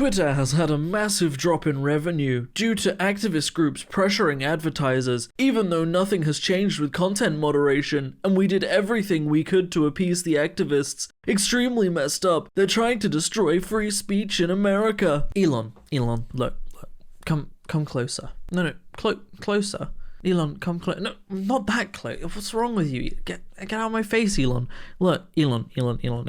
Twitter has had a massive drop in revenue due to activist groups pressuring advertisers, even though nothing has changed with content moderation, and we did everything we could to appease the activists. Extremely messed up. They're trying to destroy free speech in America. Elon, look, come closer. No, closer. Elon, come close. No, not that close. What's wrong with you? Get out of my face, Elon. Look, Elon,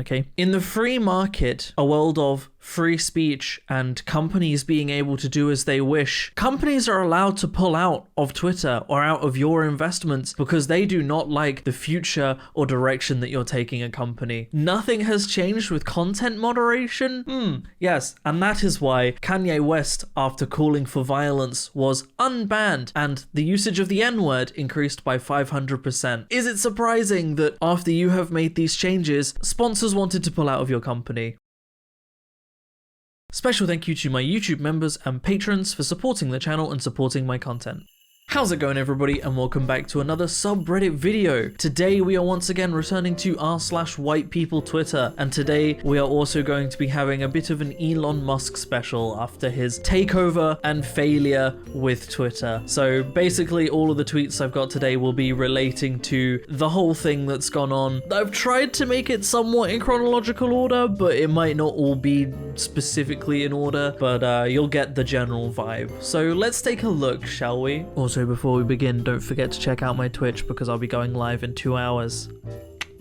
okay? In the free market, a world of free speech and companies being able to do as they wish, companies are allowed to pull out of Twitter or out of your investments because they do not like the future or direction that you're taking a company. Nothing has changed with content moderation? Yes, and that is why Kanye West, after calling for violence, was unbanned and the usage of the N-word increased by 500%. Is it surprising that after you have made these changes, sponsors wanted to pull out of your company? Special thank you to my YouTube members and patrons for supporting the channel and supporting my content. How's it going, everybody, and welcome back to another subreddit video. Today we are once again returning to r/white people Twitter, and today we are also going to be having a bit of an Elon Musk special after his takeover and failure with Twitter. So basically all of the tweets I've got today will be relating to the whole thing that's gone on. I've tried to make it somewhat in chronological order, but it might not all be specifically in order, but you'll get the general vibe. So let's take a look, shall we? Also, before we begin, don't forget to check out my Twitch because I'll be going live in 2 hours.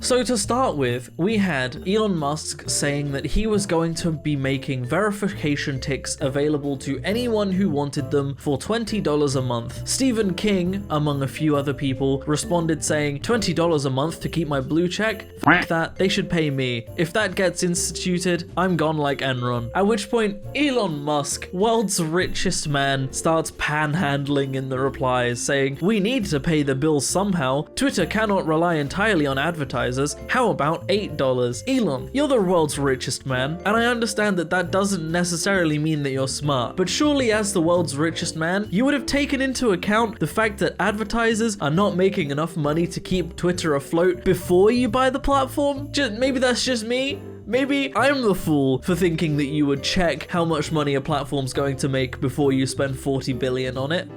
So to start with, we had Elon Musk saying that he was going to be making verification ticks available to anyone who wanted them for $20 a month. Stephen King, among a few other people, responded saying, $20 a month to keep my blue check? F that, they should pay me. If that gets instituted, I'm gone like Enron. At which point, Elon Musk, world's richest man, starts panhandling in the replies, saying, we need to pay the bills somehow. Twitter cannot rely entirely on advertising. How about $8? Elon, you're the world's richest man, and I understand that that doesn't necessarily mean that you're smart, but surely as the world's richest man, you would have taken into account the fact that advertisers are not making enough money to keep Twitter afloat before you buy the platform? Maybe that's just me. Maybe I'm the fool for thinking that you would check how much money a platform's going to make before you spend 40 billion on it.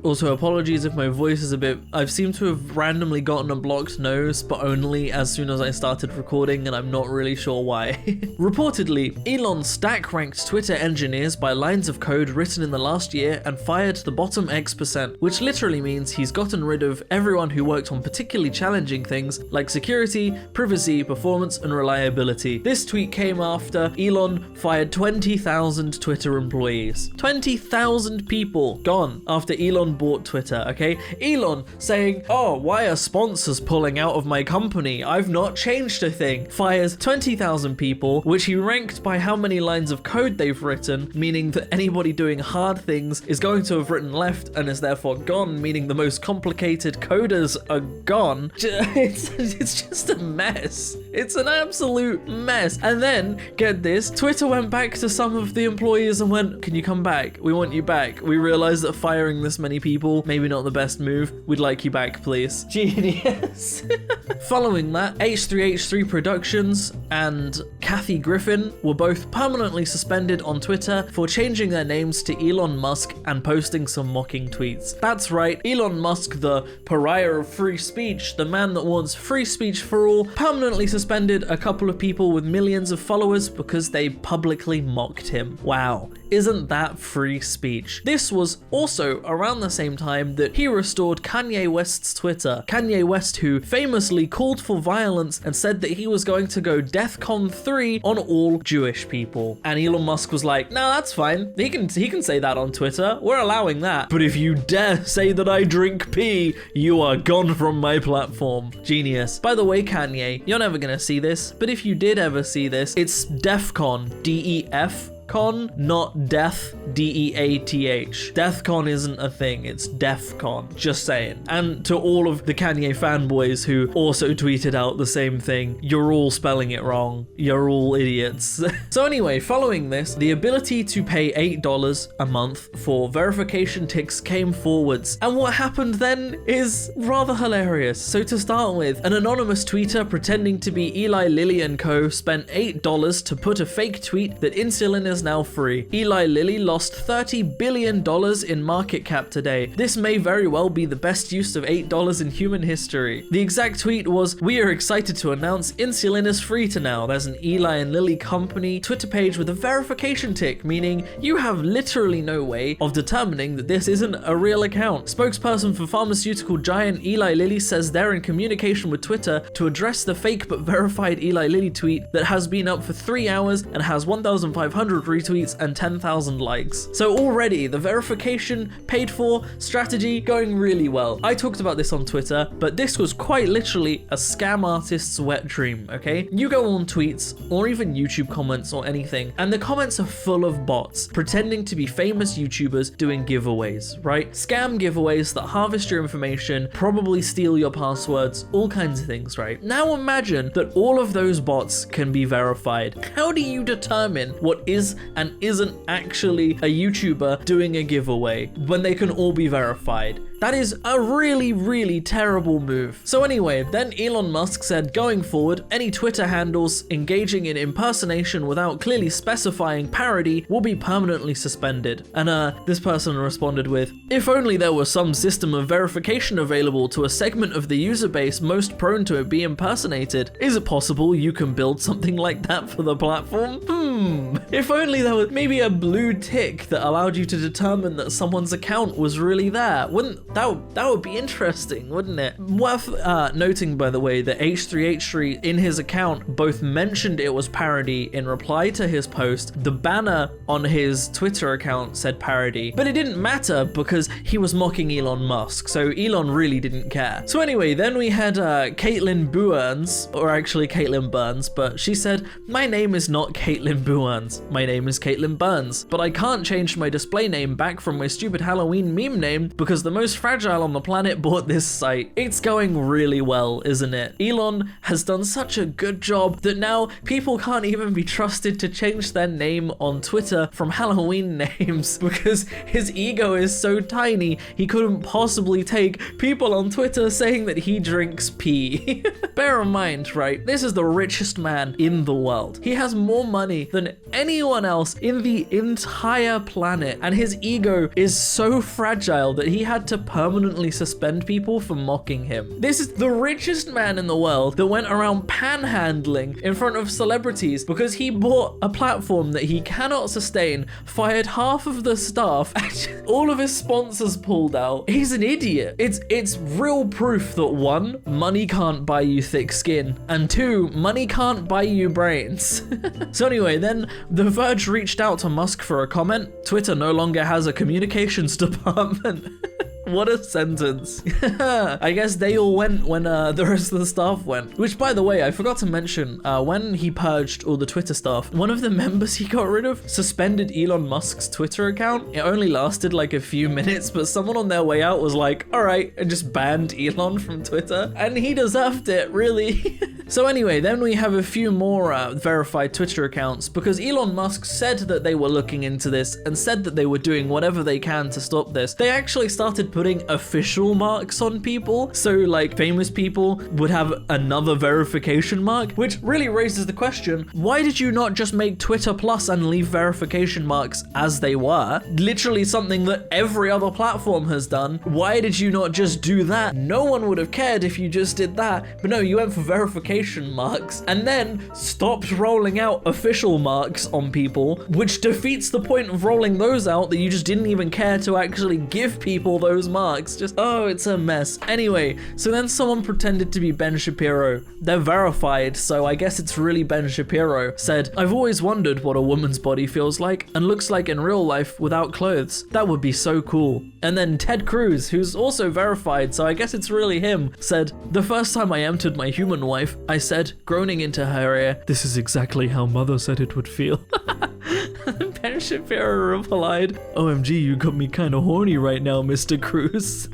Also, apologies if my voice is a bit... I've seemed to have randomly gotten a blocked nose, but only as soon as I started recording, and I'm not really sure why. Reportedly, Elon stack-ranked Twitter engineers by lines of code written in the last year and fired the bottom X%, which literally means he's gotten rid of everyone who worked on particularly challenging things like security, privacy, performance, and reliability. This tweet came after Elon fired 20,000 Twitter employees. 20,000 people gone after Elon bought Twitter, okay? Elon saying, oh, why are sponsors pulling out of my company? I've not changed a thing. Fires 20,000 people, which he ranked by how many lines of code they've written, meaning that anybody doing hard things is going to have written left and is therefore gone, meaning the most complicated coders are gone. It's just a mess. It's an absolute mess. And then, get this, Twitter went back to some of the employees and went, can you come back? We want you back. We realize that firing this many people, maybe not the best move. We'd like you back, please. Genius. Following that, H3H3 Productions and Kathy Griffin were both permanently suspended on Twitter for changing their names to Elon Musk and posting some mocking tweets. That's right, Elon Musk, the pariah of free speech, the man that wants free speech for all, permanently suspended a couple of people with millions of followers because they publicly mocked him. Wow. Isn't that free speech? This was also around the same time that he restored Kanye West's Twitter. Kanye West, who famously called for violence and said that he was going to go DEFCON 3 on all Jewish people. And Elon Musk was like, no, that's fine. He can say that on Twitter. We're allowing that. But if you dare say that I drink pee, you are gone from my platform. Genius. By the way, Kanye, you're never gonna see this, but if you did ever see this, it's DEFCON, D-E-F, Con, not death, D-E-A-T-H. Deathcon isn't a thing, it's DEFCON, just saying. And to all of the Kanye fanboys who also tweeted out the same thing, you're all spelling it wrong. You're all idiots. So anyway, following this, the ability to pay $8 a month for verification ticks came forwards. And what happened then is rather hilarious. So to start with, an anonymous tweeter pretending to be Eli Lilly & Co. spent $8 to put a fake tweet that insulin is is now free. Eli Lilly lost $30 billion in market cap today. This may very well be the best use of $8 in human history. The exact tweet was, "We are excited to announce insulin is free to now." There's an Eli and Lilly company Twitter page with a verification tick, meaning you have literally no way of determining that this isn't a real account. Spokesperson for pharmaceutical giant Eli Lilly says they're in communication with Twitter to address the fake but verified Eli Lilly tweet that has been up for 3 hours and has 1,500 retweets and 10,000 likes. So already the verification paid for strategy going really well. I talked about this on Twitter, but this was quite literally a scam artist's wet dream, okay? You go on tweets or even YouTube comments or anything, and the comments are full of bots pretending to be famous YouTubers doing giveaways, right? Scam giveaways that harvest your information, probably steal your passwords, all kinds of things, right? Now imagine that all of those bots can be verified. How do you determine what is and isn't actually a YouTuber doing a giveaway when they can all be verified? That is a really, really terrible move. So anyway, then Elon Musk said going forward, any Twitter handles engaging in impersonation without clearly specifying parody will be permanently suspended. And this person responded with, "If only there were some system of verification available to a segment of the user base most prone to it be impersonated. Is it possible you can build something like that for the platform? If only there was maybe a blue tick that allowed you to determine that someone's account was really there. Wouldn't that would be interesting, wouldn't it?" Worth noting, by the way, that H3H3 in his account both mentioned it was parody in reply to his post. The banner on his Twitter account said parody, but it didn't matter because he was mocking Elon Musk, so Elon really didn't care. So anyway, then we had Caitlin Burns, or actually Caitlin Burns, but she said, "My name is not Caitlin Burns. My name is Caitlin Burns, but I can't change my display name back from my stupid Halloween meme name because the most fragile on the planet bought this site." It's going really well, isn't it? Elon has done such a good job that now people can't even be trusted to change their name on Twitter from Halloween names because his ego is so tiny he couldn't possibly take people on Twitter saying that he drinks pee. Bear in mind, right, this is the richest man in the world. He has more money than anyone else in the entire planet, and his ego is so fragile that he had to permanently suspend people for mocking him. This is the richest man in the world that went around panhandling in front of celebrities because he bought a platform that he cannot sustain, fired half of the staff, and all of his sponsors pulled out. He's an idiot. It's real proof that 1, money can't buy you thick skin, and 2, money can't buy you brains. So anyway, then The Verge reached out to Musk for a comment. Twitter no longer has a communications department. What a sentence. I guess they all went when the rest of the staff went. Which, by the way, I forgot to mention, when he purged all the Twitter staff, one of the members he got rid of suspended Elon Musk's Twitter account. It only lasted like a few minutes, but someone on their way out was like, all right, and just banned Elon from Twitter. And he deserved it, really. So anyway, then we have a few more verified Twitter accounts because Elon Musk said that they were looking into this and said that they were doing whatever they can to stop this. They actually started putting official marks on people. So like famous people would have another verification mark, which really raises the question, why did you not just make Twitter Plus and leave verification marks as they were? Literally something that every other platform has done. Why did you not just do that? No one would have cared if you just did that. But no, you went for verification marks and then stopped rolling out official marks on people, which defeats the point of rolling those out that you just didn't even care to actually give people those marks. Just, oh, it's a mess. Anyway, so then someone pretended to be Ben Shapiro. They're verified, so I guess it's really Ben Shapiro. Said, "I've always wondered what a woman's body feels like and looks like in real life without clothes. That would be so cool." And then Ted Cruz, who's also verified, so I guess it's really him, said, "The first time I entered my human wife, I said, groaning into her ear, 'This is exactly how mother said it would feel.'" Ben Shapiro replied, "OMG, you got me kinda horny right now, Mr. Cruz."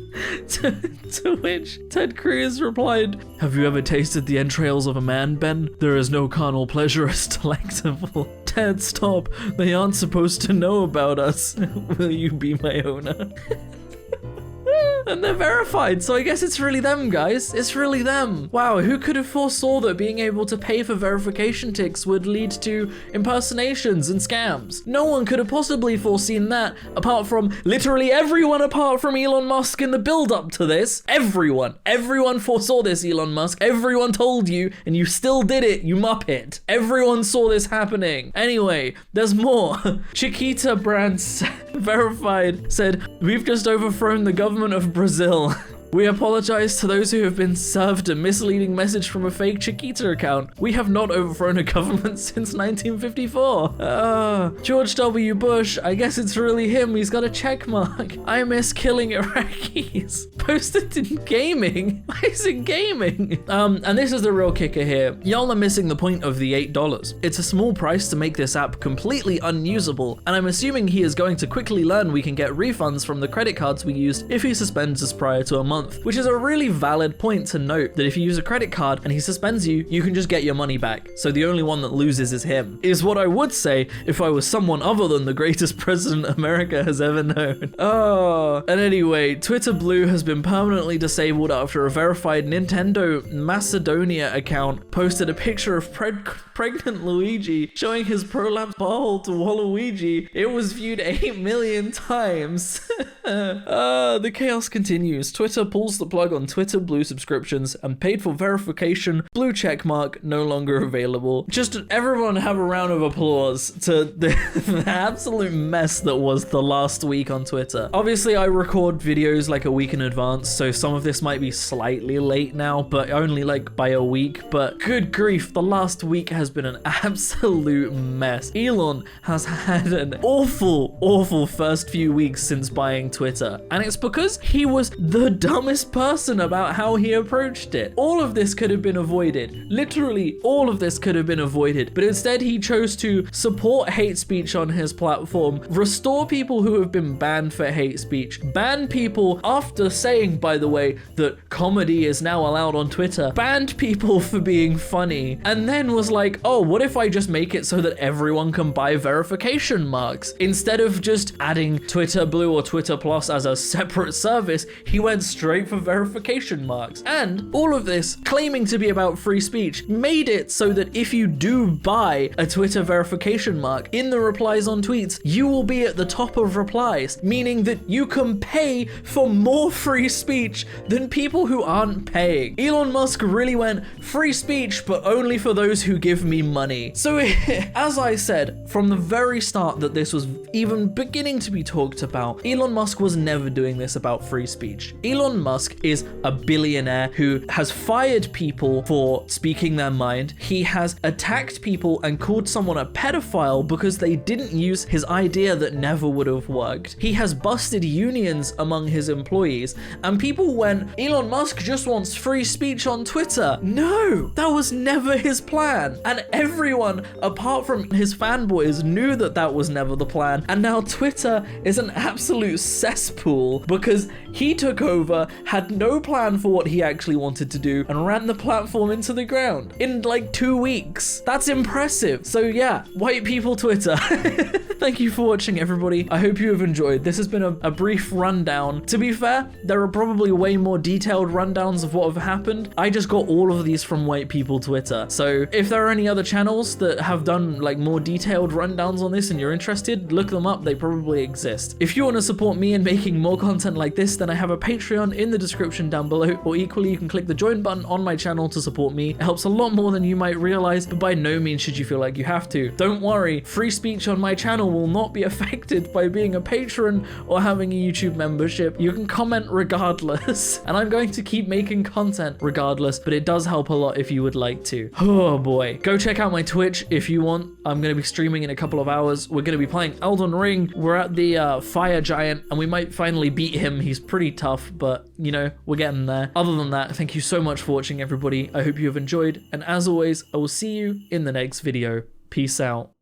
To which Ted Cruz replied, "Have you ever tasted the entrails of a man, Ben? There is no carnal pleasure as delectable." Ted, stop. They aren't supposed to know about us. Will you be my owner? And they're verified, so I guess it's really them, guys. It's really them. Wow, who could have foresaw that being able to pay for verification ticks would lead to impersonations and scams? No one could have possibly foreseen that, apart from literally everyone apart from Elon Musk in the build-up to this. Everyone foresaw this, Elon Musk. Everyone told you, and you still did it, you muppet. Everyone saw this happening. Anyway, there's more. Chiquita Brands verified said, "We've just overthrown the government of Brazil. We apologize to those who have been served a misleading message from a fake Chiquita account. We have not overthrown a government since 1954. George W. Bush, I guess it's really him. He's got a check mark. I miss killing Iraqis." Posted in gaming? Why is it gaming? And this is the real kicker here. Y'all are missing the point of the $8. It's a small price to make this app completely unusable, and I'm assuming he is going to quickly learn we can get refunds from the credit cards we used if he suspends us prior to a month. Which is a really valid point to note, that if you use a credit card and he suspends you, you can just get your money back. So the only one that loses is him, is what I would say if I was someone other than the greatest president America has ever known. And anyway, Twitter Blue has been permanently disabled after a verified Nintendo Macedonia account posted a picture of pregnant Luigi showing his prolapsed butthole to Waluigi. It was viewed 8 million times. The chaos continues. Twitter pulls the plug on Twitter Blue subscriptions and paid for verification blue checkmark no longer available. Just everyone have a round of applause to the absolute mess that was the last week on Twitter. Obviously, I record videos like a week in advance, so some of this might be slightly late now, but only like by a week. But good grief, the last week has been an absolute mess. Elon has had an awful first few weeks since buying Twitter, and it's because he was the dumbest person about how he approached it. All of this could have been avoided. Literally, all of this could have been avoided, but instead he chose to support hate speech on his platform, restore people who have been banned for hate speech, ban people after saying, by the way, that comedy is now allowed on Twitter, banned people for being funny, and then was like, oh, what if I just make it so that everyone can buy verification marks? Instead of just adding Twitter Blue or Twitter Plus as a separate service, he went straight for verification marks. And all of this, claiming to be about free speech, made it so that if you do buy a Twitter verification mark, in the replies on tweets, you will be at the top of replies, meaning that you can pay for more free speech than people who aren't paying. Elon Musk really went free speech, but only for those who give me money. So as I said from the very start that this was even beginning to be talked about, Elon Musk was never doing this about free speech. Elon Musk is a billionaire who has fired people for speaking their mind. He has attacked people and called someone a pedophile because they didn't use his idea that never would have worked. He has busted unions among his employees, and people went, Elon Musk just wants free speech on Twitter. No, that was never his plan. And everyone, apart from his fanboys, knew that that was never the plan. And now Twitter is an absolute cesspool because he took over, had no plan for what he actually wanted to do, and ran the platform into the ground in like 2 weeks. That's impressive. So yeah, white people Twitter. Thank you for watching, everybody. I hope you have enjoyed. This has been a brief rundown. To be fair, there are probably way more detailed rundowns of what have happened. I just got all of these from white people Twitter. So if there are any other channels that have done like more detailed rundowns on this and you're interested, look them up. They probably exist. If you want to support me in making more content like this, then I have a Patreon in the description down below, or equally you can click the join button on my channel to support me. It helps a lot more than you might realize, but by no means should you feel like you have to. Don't worry, free speech on my channel will not be affected by being a patron or having a YouTube membership. You can comment regardless, and I'm going to keep making content regardless, but it does help a lot if you would like to. Oh boy. Go check out my Twitch if you want. I'm going to be streaming in a couple of hours. We're going to be playing Elden Ring. We're at the Fire Giant, and we might finally beat him. He's pretty tough, but you know, we're getting there. Other than that, thank you so much for watching, everybody. I hope you have enjoyed, and as always, I will see you in the next video. Peace out.